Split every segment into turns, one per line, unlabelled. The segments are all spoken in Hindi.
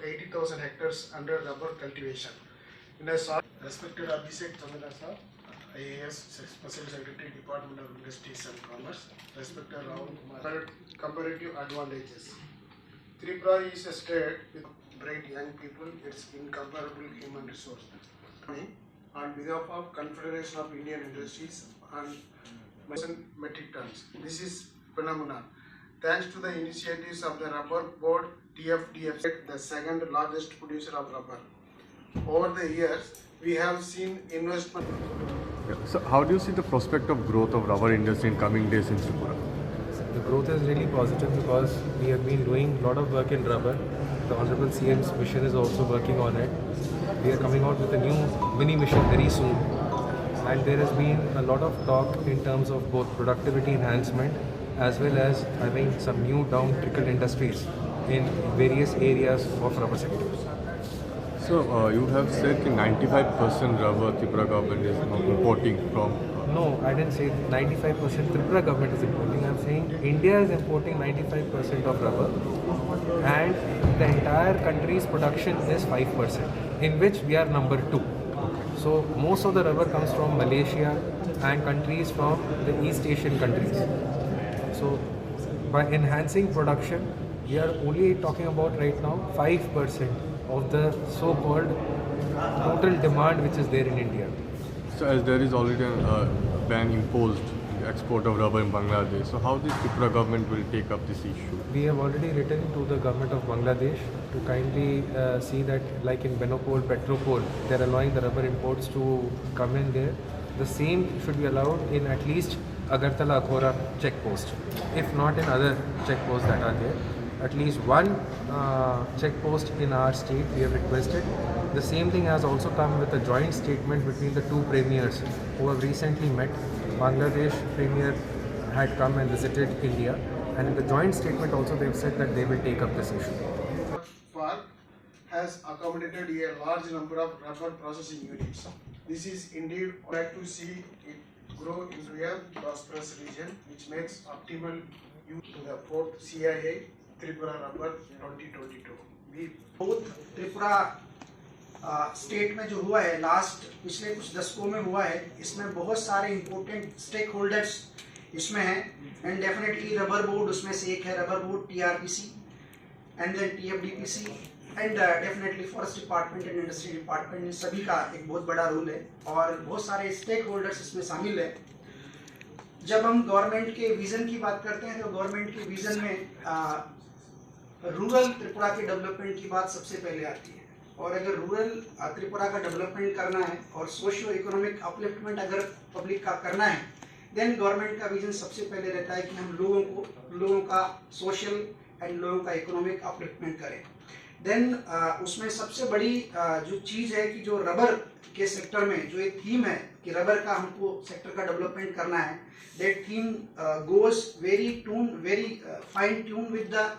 80,000 hectares under rubber cultivation. In a short, respected Abhishek Chandra sir, IAS Special Secretary Department of Industries and Commerce, respected Rahul Kumar, comparative advantages. Tripura is a state with bright young people, its incomparable human resource. On behalf of Confederation of Indian Industries and metric tons. This is phenomenal. Thanks to the initiatives of the Rubber Board, TFDF, the second largest producer of rubber. Over the years, we have seen investment.
So how do you see the prospect of growth of rubber industry in coming days in Tripura?
The growth is really positive because we have been doing a lot of work in rubber. The Honorable CM's mission is also working on it. We are coming out with a new mini mission very soon. And there has been a lot of talk in terms of both productivity enhancement as well as having some new down-trickled industries in various areas of rubber sector.
So you have said that 95% rubber Tripura government is importing from.
No, I didn't say 95% Tripura government is importing. I'm saying India is importing 95% of rubber and the entire country's production is 5%, in which we are number 2. So most of the rubber comes from Malaysia and countries from the East Asian countries. So by enhancing production, we are only talking about right now 5% of the so-called total demand which is there in India.
So as there is already a ban imposed on the export of rubber in Bangladesh, so how the Tripura government will take up this issue?
We have already written to the government of Bangladesh to kindly see that, like in Benopol, Petropol, they are allowing the rubber imports to come in there. The same should be allowed in at least Agartala Akhora checkpost, if not in other checkposts that are there. At least one checkpost in our state we have requested. The same thing has also come with a joint statement between the two premiers who have recently met. Bangladesh premier had come and visited India, and in the joint statement also they have said that they will take up this issue.
Park has accommodated a large number of rubber processing units. This is indeed like to see it grow into a prosperous region, which makes optimal use to the fourth CIA Tripura Rubber 2022. We
both Tripura state में जो हुआ है लास्ट पिछले कुछ दशकों में हुआ है, इसमें बहुत सारे इम्पोर्टेंट स्टेक होल्डर्स इसमें हैं एंड डेफिनेटली रबर बोर्ड उसमें से एक है. Rubber board, TRPC and then TFDPC and definitely forest department and industry department, इन सभी का एक बहुत बड़ा रोल है और बहुत सारे स्टेक होल्डर्स इसमें शामिल है. जब हम गवर्नमेंट के विजन की बात करते हैं तो गवर्नमेंट के विजन में रूरल त्रिपुरा के डेवलपमेंट की बात सबसे पहले आती है. और अगर रूरल त्रिपुरा का डेवलपमेंट करना है और सोशियो इकोनॉमिक अपलिफ्टमेंट अगर पब्लिक का करना है, देन गवर्नमेंट का विजन सबसे पहले रहता है कि हम लोगों का सोशल एंड लोगों का इकोनॉमिक अपलिफ्टमेंट करें. देन उसमें सबसे बड़ी जो चीज़ है कि जो रबर के सेक्टर में जो एक थीम है कि रबर का हमको सेक्टर का डेवलपमेंट करना है, that theme goes very fine tune with the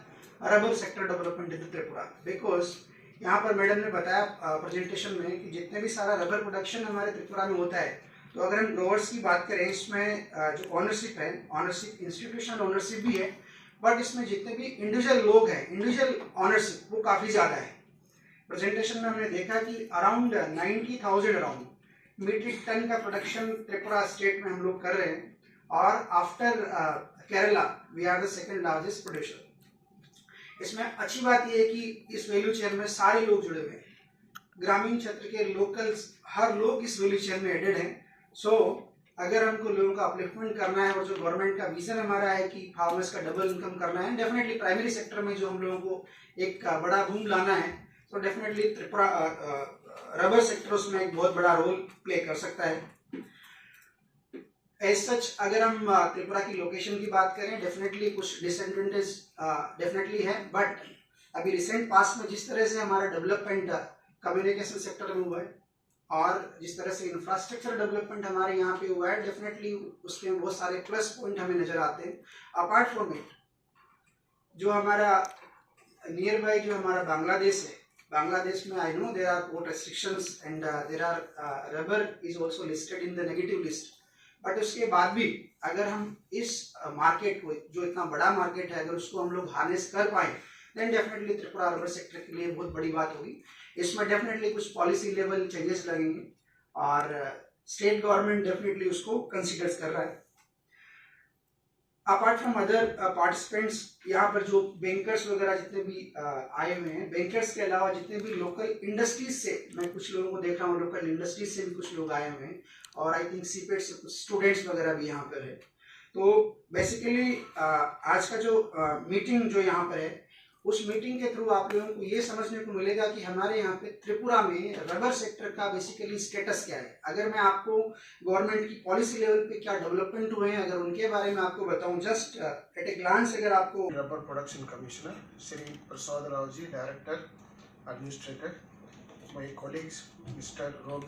rubber sector development in Tripura. Because यहाँ पर मैडम ने बताया प्रेजेंटेशन में कि जितने भी सारा रबर प्रोडक्शन हमारे त्रिपुरा में होता है, तो अगर हम ग्रोवर्स की बात करें, इसमें जो ऑनरशिप है, ऑनरशिप इंस्टीट्यूशनल ऑनरशिप भी है, बट इसमें जितने भी इंडिविजुअल लोग हैं, इंडिविजुअल ऑनरशिप वो काफ़ी ज़्यादा है. प्रेजेंटेशन में हमने देखा कि अराउंड 90,000 मीट्रिक टन का प्रोडक्शन त्रिपुरा स्टेट में हम लोग कर रहे हैं और after Kerala we are the second largest producer. इसमें अच्छी बात यह है कि इस वैल्यू चेन में सारे लोग जुड़े हुए हैं, ग्रामीण क्षेत्र के लोकल्स, हर लोग इस वैल्यू चेन में एडेड हैं. सो अगर हमको लोगों का अपलिफ्टमेंट करना है और जो गवर्नमेंट का विजन हमारा है कि फार्मर्स का डबल इनकम करना है, डेफिनेटली प्राइमरी सेक्टर में जो हम लोगों को एक बड़ा बूम लाना है, तो डेफिनेटली त्रिपुरा रबर सेक्टर उसमें एक बहुत बड़ा रोल प्ले कर सकता है. एज सच अगर हम त्रिपुरा की लोकेशन की बात करें, डेफिनेटली कुछ डिसएडवांटेज डेफिनेटली है, बट अभी रिसेंट पास्ट में जिस तरह से हमारा डेवलपमेंट कम्युनिकेशन सेक्टर में हुआ है और जिस तरह से इंफ्रास्ट्रक्चर डेवलपमेंट हमारे यहाँ पे हुआ है, डेफिनेटली उसमें बहुत सारे प्लस पॉइंट हमें नजर आते हैं. अपार्ट फ्रॉम इट, जो हमारा नियर बाय जो हमारा बांग्लादेश है, बांग्लादेश में I know there are port restrictions and there are rubber is also listed in the negative list. But उसके बाद भी अगर हम इस मार्केट को, जो इतना बड़ा मार्केट है, अगर उसको हम लोग हार्नेस कर पाए, then definitely Tripura rubber sector के लिए बहुत बड़ी बात होगी। इसमें डेफिनेटली कुछ पॉलिसी लेवल चेंजेस लगेंगे और स्टेट गवर्नमेंट डेफिनेटली उसको कंसिडर कर रहा है। अपार्ट फ्रॉम अदर पार्टिसिपेंट्स, यहाँ पर जो बैंकर्स वगैरह जितने भी आए हुए हैं, बैंकर्स के अलावा जितने भी लोकल इंडस्ट्रीज से, मैं कुछ लोगों को देख रहा हूँ, लोकल इंडस्ट्रीज से भी कुछ लोग आए हुए हैं और आई थिंक सीपेट से कुछ स्टूडेंट्स वगैरह भी यहाँ पर है। तो बेसिकली आज का जो मीटिंग जो यहाँ पर है, उस मीटिंग के थ्रू आप लोगों को ये समझने को मिलेगा कि हमारे यहाँ पे त्रिपुरा में रबर सेक्टर का बेसिकली स्टेटस क्या है। अगर मैं आपको गवर्नमेंट की पॉलिसी लेवल पे क्या डेवलपमेंट हुए हैं, अगर उनके बारे में आपको बताऊं, जस्ट एट ए ग्लांस, अगर आपको
rubber production commissioner Shri Prasad Rao ji, director administrator, my colleagues mister रोबी